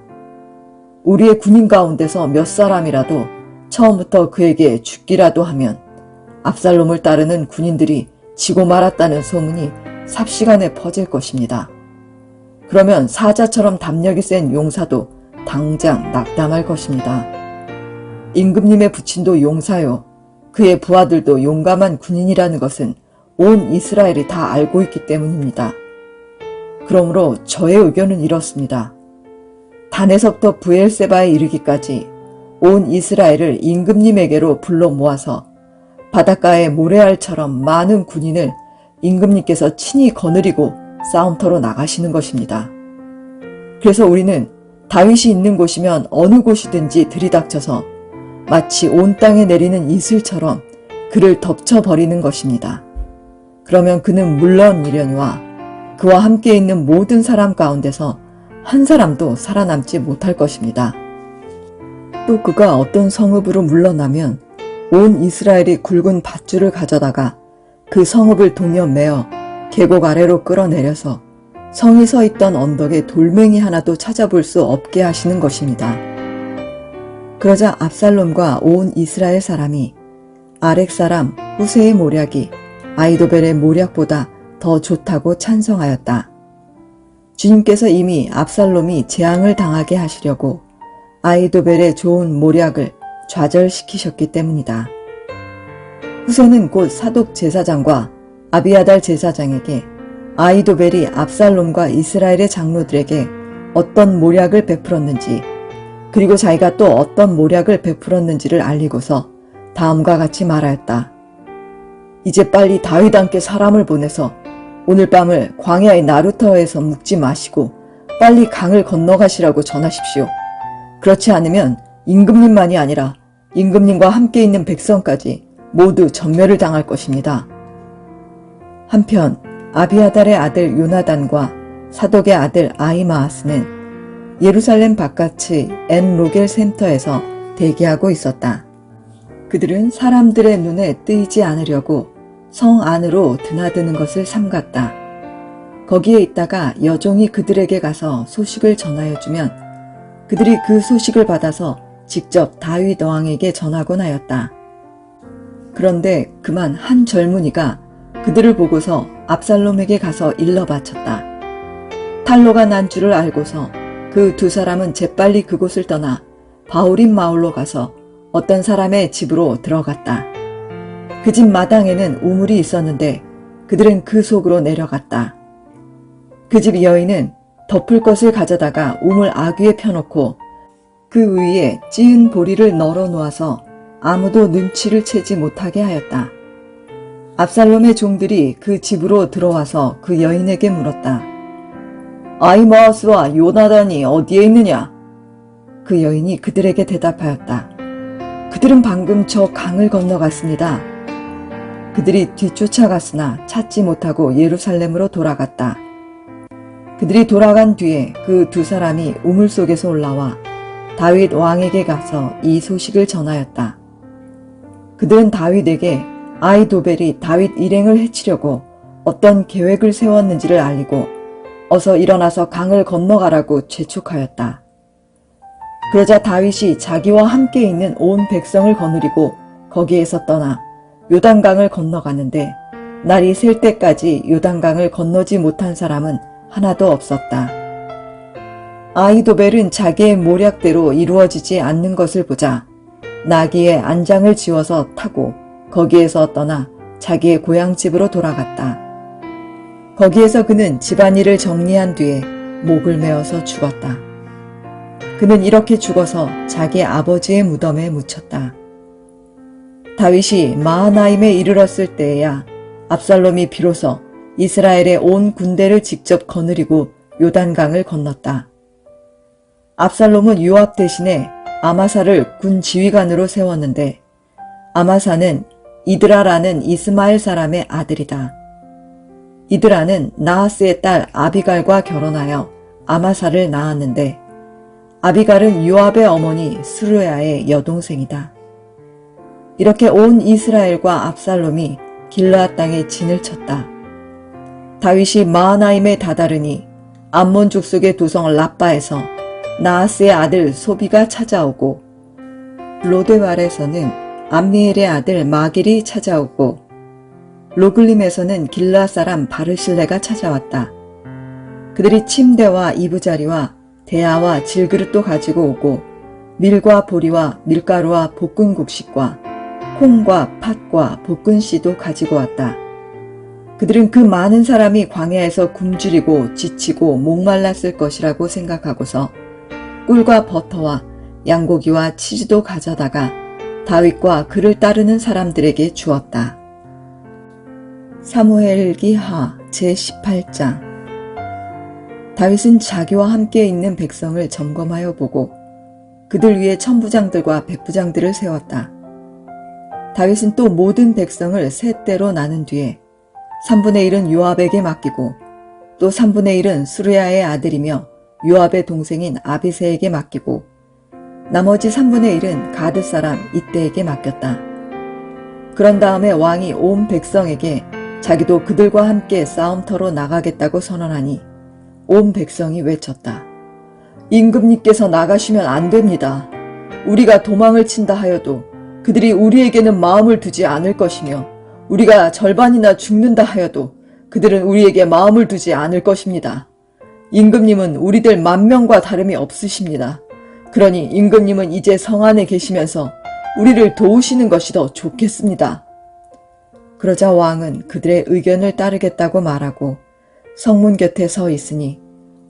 우리의 군인 가운데서 몇 사람이라도 처음부터 그에게 죽기라도 하면 압살롬을 따르는 군인들이 지고 말았다는 소문이 삽시간에 퍼질 것입니다. 그러면 사자처럼 담력이 센 용사도 당장 낙담할 것입니다. 임금님의 부친도 용사요. 그의 부하들도 용감한 군인이라는 것은 온 이스라엘이 다 알고 있기 때문입니다. 그러므로 저의 의견은 이렇습니다. 단에서부터 브엘세바에 이르기까지 온 이스라엘을 임금님에게로 불러 모아서 바닷가의 모래알처럼 많은 군인을 임금님께서 친히 거느리고 싸움터로 나가시는 것입니다. 그래서 우리는 다윗이 있는 곳이면 어느 곳이든지 들이닥쳐서 마치 온 땅에 내리는 이슬처럼 그를 덮쳐버리는 것입니다. 그러면 그는 물론이려니와 그와 함께 있는 모든 사람 가운데서 한 사람도 살아남지 못할 것입니다. 또 그가 어떤 성읍으로 물러나면 온 이스라엘이 굵은 밧줄을 가져다가 그 성읍을 동여 매어 계곡 아래로 끌어내려서 성이 서 있던 언덕에 돌멩이 하나도 찾아볼 수 없게 하시는 것입니다. 그러자 압살롬과 온 이스라엘 사람이 아렉 사람 후세의 모략이 아히도벨의 모략보다 더 좋다고 찬성하였다. 주님께서 이미 압살롬이 재앙을 당하게 하시려고 아히도벨의 좋은 모략을 좌절시키셨기 때문이다. 후세는 곧 사독 제사장과 아비아달 제사장에게 아히도벨이 압살롬과 이스라엘의 장로들에게 어떤 모략을 베풀었는지 그리고 자기가 또 어떤 모략을 베풀었는지를 알리고서 다음과 같이 말하였다. 이제 빨리 다윗 함께 사람을 보내서 오늘 밤을 광야의 나루터에서 묵지 마시고 빨리 강을 건너가시라고 전하십시오. 그렇지 않으면 임금님만이 아니라 임금님과 함께 있는 백성까지 모두 전멸을 당할 것입니다. 한편 아비아달의 아들 요나단과 사독의 아들 아히마아스는 예루살렘 바깥의 엔로겔 센터에서 대기하고 있었다. 그들은 사람들의 눈에 뜨이지 않으려고 성 안으로 드나드는 것을 삼갔다. 거기에 있다가 여종이 그들에게 가서 소식을 전하여주면 그들이 그 소식을 받아서 직접 다윗 왕에게 전하곤 하였다. 그런데 그만 한 젊은이가 그들을 보고서 압살롬에게 가서 일러 바쳤다. 탈로가 난 줄을 알고서 그 두 사람은 재빨리 그곳을 떠나 바울임 마을로 가서 어떤 사람의 집으로 들어갔다. 그 집 마당에는 우물이 있었는데 그들은 그 속으로 내려갔다. 그 집 여인은 덮을 것을 가져다가 우물 아귀에 펴놓고 그 위에 찌은 보리를 널어 놓아서 아무도 눈치를 채지 못하게 하였다. 압살롬의 종들이 그 집으로 들어와서 그 여인에게 물었다. 아히마아스와 요나단이 어디에 있느냐? 그 여인이 그들에게 대답하였다. 그들은 방금 저 강을 건너갔습니다. 그들이 뒤쫓아갔으나 찾지 못하고 예루살렘으로 돌아갔다. 그들이 돌아간 뒤에 그 두 사람이 우물 속에서 올라와 다윗 왕에게 가서 이 소식을 전하였다. 그들은 다윗에게 아히도벨이 다윗 일행을 해치려고 어떤 계획을 세웠는지를 알리고 어서 일어나서 강을 건너가라고 재촉하였다. 그러자 다윗이 자기와 함께 있는 온 백성을 거느리고 거기에서 떠나 요단강을 건너가는데 날이 셀 때까지 요단강을 건너지 못한 사람은 하나도 없었다. 아히도벨은 자기의 모략대로 이루어지지 않는 것을 보자 나귀에 안장을 지워서 타고 거기에서 떠나 자기의 고향집으로 돌아갔다. 거기에서 그는 집안일을 정리한 뒤에 목을 메어서 죽었다. 그는 이렇게 죽어서 자기 아버지의 무덤에 묻혔다. 다윗이 마하나임에 이르렀을 때에야 압살롬이 비로소 이스라엘의 온 군대를 직접 거느리고 요단강을 건넜다. 압살롬은 요압 대신에 아마사를 군 지휘관으로 세웠는데 아마사는 이드라라는 이스마엘 사람의 아들이다. 이드라는 나하스의 딸 아비갈과 결혼하여 아마사를 낳았는데 아비갈은 요압의 어머니 스루야의 여동생이다. 이렇게 온 이스라엘과 압살롬이 길르앗 땅에 진을 쳤다. 다윗이 마하나임에 다다르니 암몬 족속의 도성 라빠에서 나하스의 아들 소비가 찾아오고 로데발에서는 암미엘의 아들 마길이 찾아오고 로글림에서는 길르앗 사람 바르실레가 찾아왔다. 그들이 침대와 이부자리와 대야와 질그릇도 가지고 오고 밀과 보리와 밀가루와 볶은 곡식과 콩과 팥과 볶은 씨도 가지고 왔다. 그들은 그 많은 사람이 광야에서 굶주리고 지치고 목말랐을 것이라고 생각하고서 꿀과 버터와 양고기와 치즈도 가져다가 다윗과 그를 따르는 사람들에게 주었다. 사무엘기하 제18장. 다윗은 자기와 함께 있는 백성을 점검하여 보고 그들 위에 천부장들과 백부장들을 세웠다. 다윗은 또 모든 백성을 세 때로 나눈 뒤에 3분의 1은 요압에게 맡기고 또 3분의 1은 스루야의 아들이며 요압의 동생인 아비새에게 맡기고 나머지 3분의 1은 가드 사람 이때에게 맡겼다. 그런 다음에 왕이 온 백성에게 자기도 그들과 함께 싸움터로 나가겠다고 선언하니 온 백성이 외쳤다. 임금님께서 나가시면 안 됩니다. 우리가 도망을 친다 하여도 그들이 우리에게는 마음을 두지 않을 것이며 우리가 절반이나 죽는다 하여도 그들은 우리에게 마음을 두지 않을 것입니다. 임금님은 우리들 10,000명과 다름이 없으십니다. 그러니 임금님은 이제 성 안에 계시면서 우리를 도우시는 것이 더 좋겠습니다. 그러자 왕은 그들의 의견을 따르겠다고 말하고 성문 곁에 서 있으니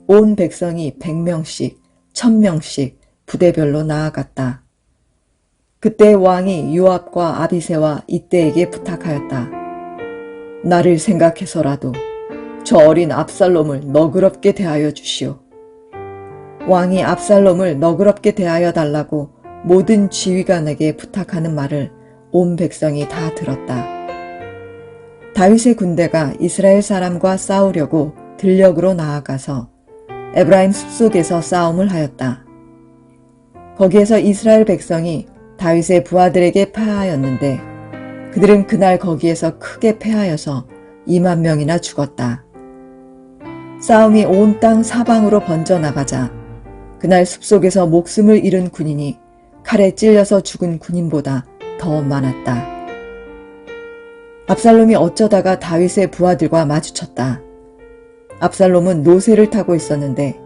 온 백성이 100명씩, 1000명씩 부대별로 나아갔다. 그때 왕이 요압과 아비새와 이때에게 부탁하였다. 나를 생각해서라도 저 어린 압살롬을 너그럽게 대하여 주시오. 왕이 압살롬을 너그럽게 대하여 달라고 모든 지휘관에게 부탁하는 말을 온 백성이 다 들었다. 다윗의 군대가 이스라엘 사람과 싸우려고 들녘으로 나아가서 에브라임 숲속에서 싸움을 하였다. 거기에서 이스라엘 백성이 다윗의 부하들에게 패하였는데 그들은 그날 거기에서 크게 패하여서 20,000명이나 죽었다. 싸움이 온 땅 사방으로 번져나가자 그날 숲속에서 목숨을 잃은 군인이 칼에 찔려서 죽은 군인보다 더 많았다. 압살롬이 어쩌다가 다윗의 부하들과 마주쳤다. 압살롬은 노새를 타고 있었는데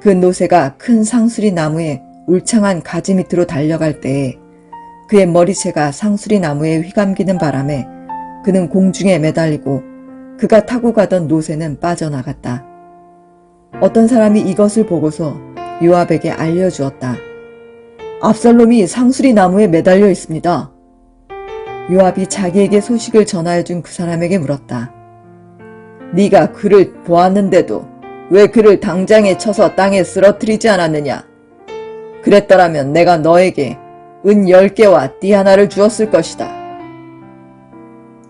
그 노새가 큰 상수리 나무에 울창한 가지 밑으로 달려갈 때에 그의 머리채가 상수리 나무에 휘감기는 바람에 그는 공중에 매달리고 그가 타고 가던 노새는 빠져나갔다. 어떤 사람이 이것을 보고서 요압에게 알려주었다. 압살롬이 상수리 나무에 매달려 있습니다. 요압이 자기에게 소식을 전하여준 그 사람에게 물었다. 네가 그를 보았는데도 왜 그를 당장에 쳐서 땅에 쓰러뜨리지 않았느냐? 그랬더라면 내가 너에게 은 10개와 띠 하나를 주었을 것이다.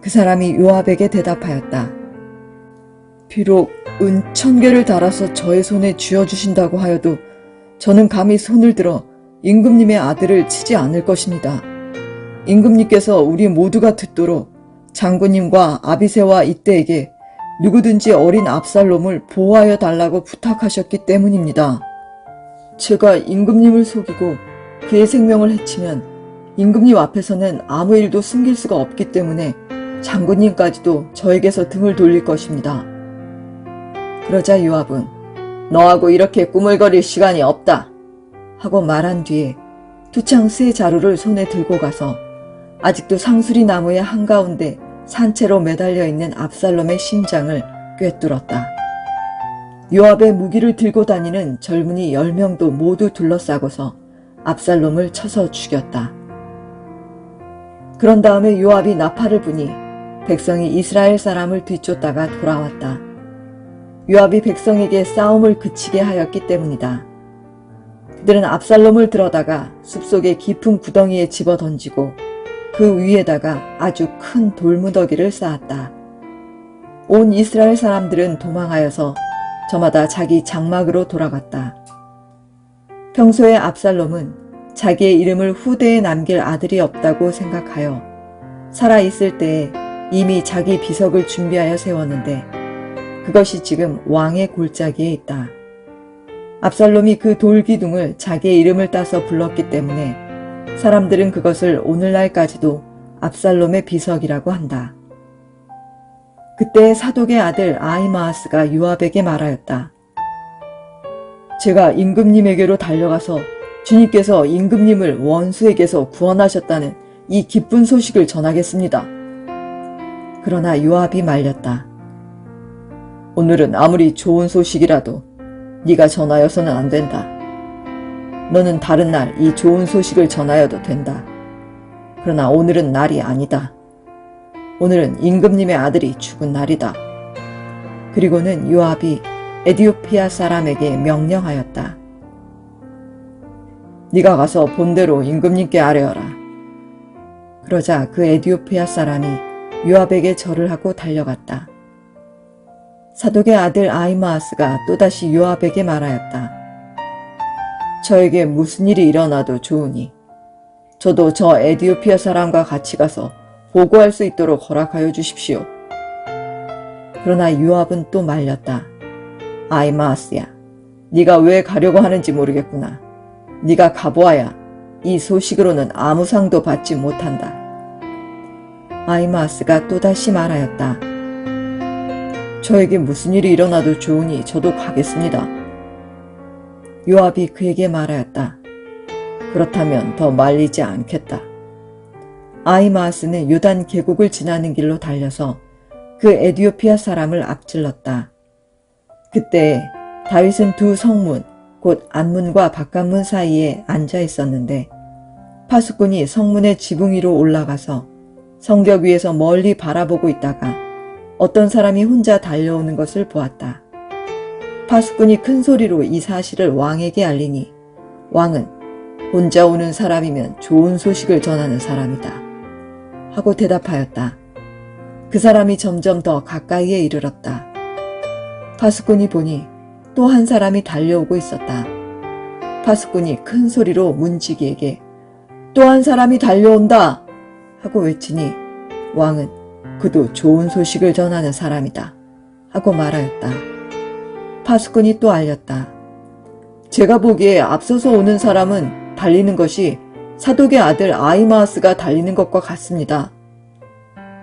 그 사람이 요압에게 대답하였다. 비록 은 1000개를 달아서 저의 손에 쥐어주신다고 하여도 저는 감히 손을 들어 임금님의 아들을 치지 않을 것입니다. 임금님께서 우리 모두가 듣도록 장군님과 아비새와 이때에게 누구든지 어린 압살롬을 보호하여 달라고 부탁하셨기 때문입니다. 제가 임금님을 속이고 그의 생명을 해치면 임금님 앞에서는 아무 일도 숨길 수가 없기 때문에 장군님까지도 저에게서 등을 돌릴 것입니다. 그러자 요압은 너하고 이렇게 꾸물거릴 시간이 없다 하고 말한 뒤에 두창 새 자루를 손에 들고 가서 아직도 상수리 나무의 한가운데 산채로 매달려 있는 압살롬의 심장을 꿰뚫었다. 요압의 무기를 들고 다니는 젊은이 10명도 모두 둘러싸고서 압살롬을 쳐서 죽였다. 그런 다음에 요압이 나팔을 부니 백성이 이스라엘 사람을 뒤쫓다가 돌아왔다. 요압이 백성에게 싸움을 그치게 하였기 때문이다. 그들은 압살롬을 들어다가 숲속의 깊은 구덩이에 집어 던지고 그 위에다가 아주 큰 돌무더기를 쌓았다. 온 이스라엘 사람들은 도망하여서 저마다 자기 장막으로 돌아갔다. 평소에 압살롬은 자기의 이름을 후대에 남길 아들이 없다고 생각하여 살아있을 때에 이미 자기 비석을 준비하여 세웠는데 그것이 지금 왕의 골짜기에 있다. 압살롬이 그 돌기둥을 자기의 이름을 따서 불렀기 때문에 사람들은 그것을 오늘날까지도 압살롬의 비석이라고 한다. 그때 사독의 아들 아히마아스가 요압에게 말하였다. 제가 임금님에게로 달려가서 주님께서 임금님을 원수에게서 구원하셨다는 이 기쁜 소식을 전하겠습니다. 그러나 요압이 말렸다. 오늘은 아무리 좋은 소식이라도 네가 전하여서는 안 된다. 너는 다른 날 이 좋은 소식을 전하여도 된다. 그러나 오늘은 날이 아니다. 오늘은 임금님의 아들이 죽은 날이다. 그리고는 요압이 에디오피아 사람에게 명령하였다. 네가 가서 본대로 임금님께 아뢰어라. 그러자 그 에디오피아 사람이 요압에게 절을 하고 달려갔다. 사독의 아들 아히마아스가 또다시 요압에게 말하였다. 저에게 무슨 일이 일어나도 좋으니 저도 저 에디오피아 사람과 같이 가서 보고할 수 있도록 허락하여 주십시오. 그러나 요압은 또 말렸다. 아히마아스야, 네가 왜 가려고 하는지 모르겠구나. 네가 가보아야 이 소식으로는 아무 상도 받지 못한다. 아히마아스가 또다시 말하였다. 저에게 무슨 일이 일어나도 좋으니 저도 가겠습니다. 요압이 그에게 말하였다. 그렇다면 더 말리지 않겠다. 아히마아스는 요단 계곡을 지나는 길로 달려서 그 에디오피아 사람을 앞질렀다. 그때 다윗은 두 성문, 곧 안문과 바깥문 사이에 앉아 있었는데 파수꾼이 성문의 지붕 위로 올라가서 성벽 위에서 멀리 바라보고 있다가 어떤 사람이 혼자 달려오는 것을 보았다. 파수꾼이 큰 소리로 이 사실을 왕에게 알리니 왕은 혼자 오는 사람이면 좋은 소식을 전하는 사람이다 하고 대답하였다. 그 사람이 점점 더 가까이에 이르렀다. 파수꾼이 보니 또 한 사람이 달려오고 있었다. 파수꾼이 큰 소리로 문지기에게 또 한 사람이 달려온다 하고 외치니 왕은 그도 좋은 소식을 전하는 사람이다 하고 말하였다. 파수꾼이 또 알렸다. 제가 보기에 앞서서 오는 사람은 달리는 것이 사독의 아들 아히마아스가 달리는 것과 같습니다.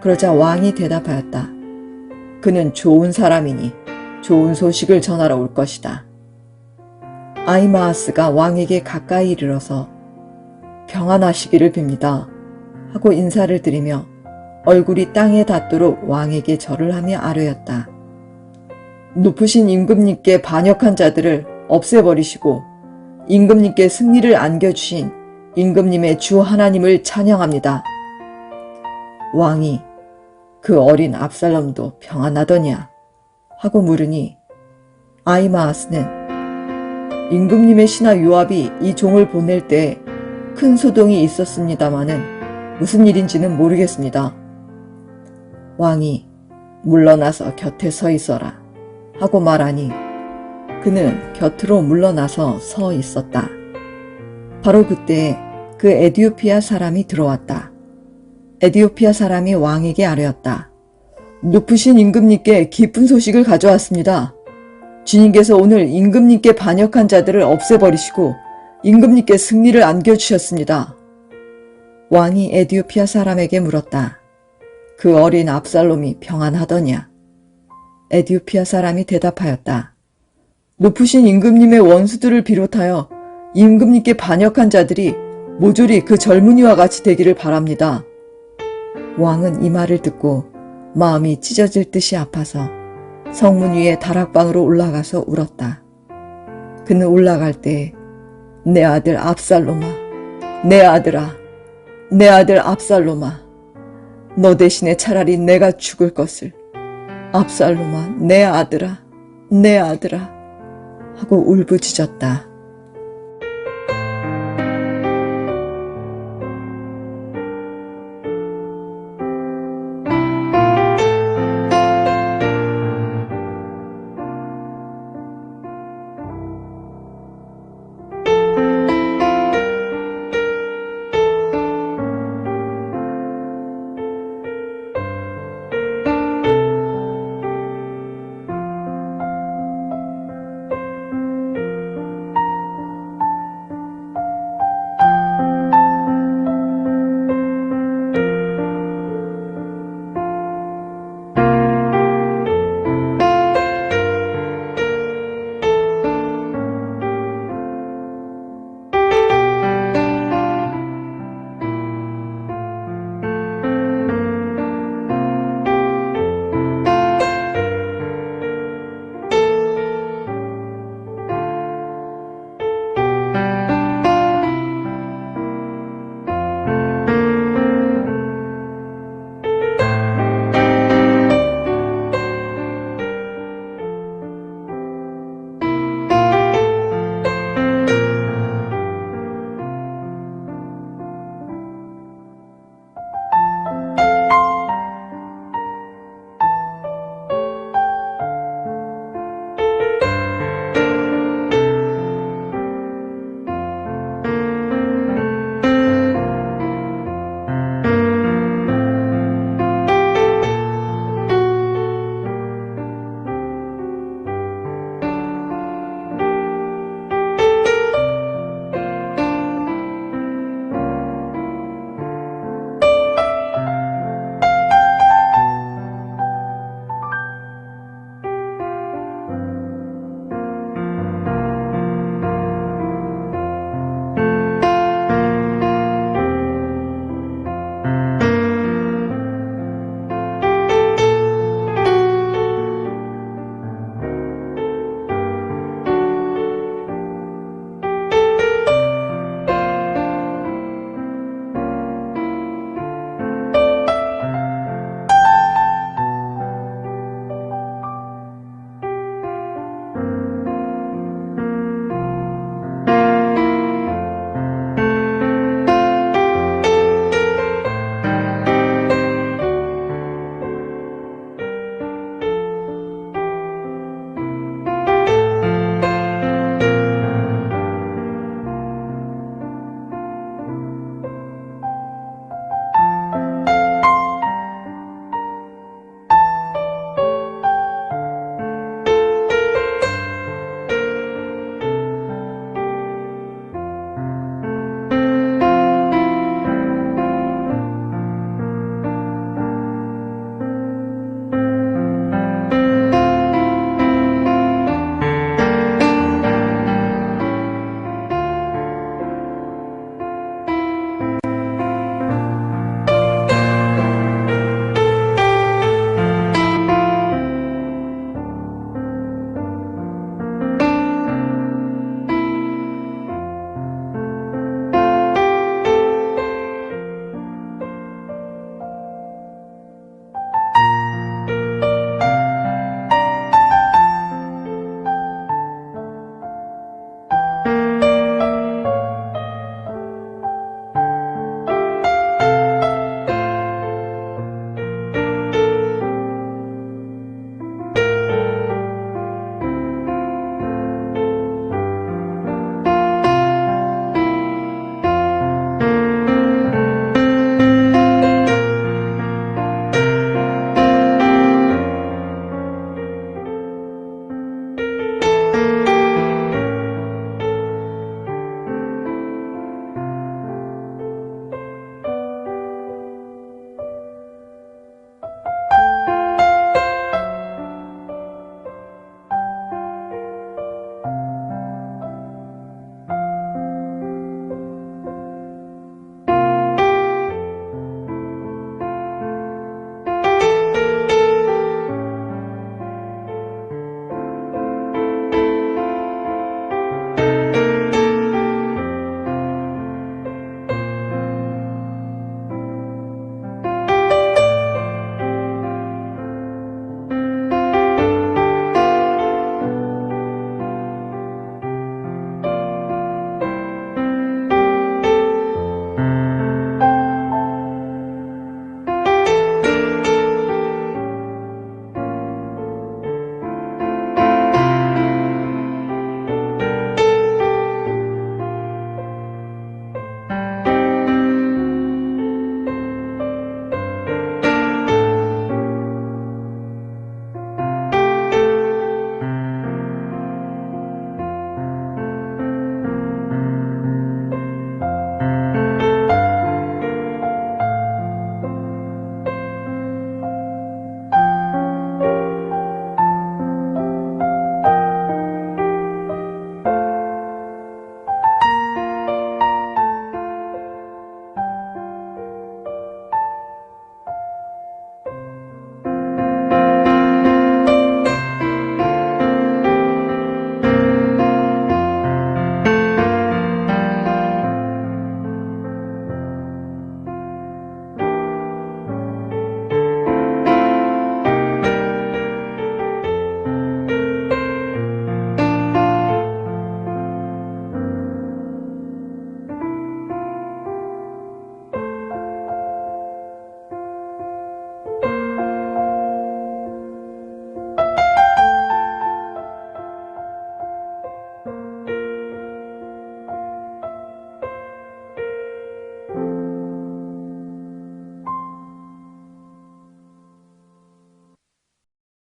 그러자 왕이 대답하였다. 그는 좋은 사람이니 좋은 소식을 전하러 올 것이다. 아히마아스가 왕에게 가까이 이르러서 평안하시기를 빕니다 하고 인사를 드리며 얼굴이 땅에 닿도록 왕에게 절을 하며 아뢰었다. 높으신 임금님께 반역한 자들을 없애버리시고 임금님께 승리를 안겨주신 임금님의 주 하나님을 찬양합니다. 왕이 그 어린 압살롬도 평안하더냐 하고 물으니 아히마아스는 임금님의 신하 요압이 이 종을 보낼 때 큰 소동이 있었습니다마는 무슨 일인지는 모르겠습니다. 왕이 물러나서 곁에 서 있어라 하고 말하니 그는 곁으로 물러나서 서 있었다. 바로 그때 그 에디오피아 사람이 들어왔다. 에디오피아 사람이 왕에게 아뢰었다. 높으신 임금님께 기쁜 소식을 가져왔습니다. 주님께서 오늘 임금님께 반역한 자들을 없애버리시고 임금님께 승리를 안겨주셨습니다. 왕이 에디오피아 사람에게 물었다. 그 어린 압살롬이 평안하더냐? 에디오피아 사람이 대답하였다. 높으신 임금님의 원수들을 비롯하여 임금님께 반역한 자들이 모조리 그 젊은이와 같이 되기를 바랍니다. 왕은 이 말을 듣고 마음이 찢어질 듯이 아파서 성문 위에 다락방으로 올라가서 울었다. 그는 올라갈 때 내 아들 압살롬아, 내 아들아, 내 아들 압살롬아, 너 대신에 차라리 내가 죽을 것을. 압살롬아, 내 아들아, 내 아들아 하고 울부짖었다.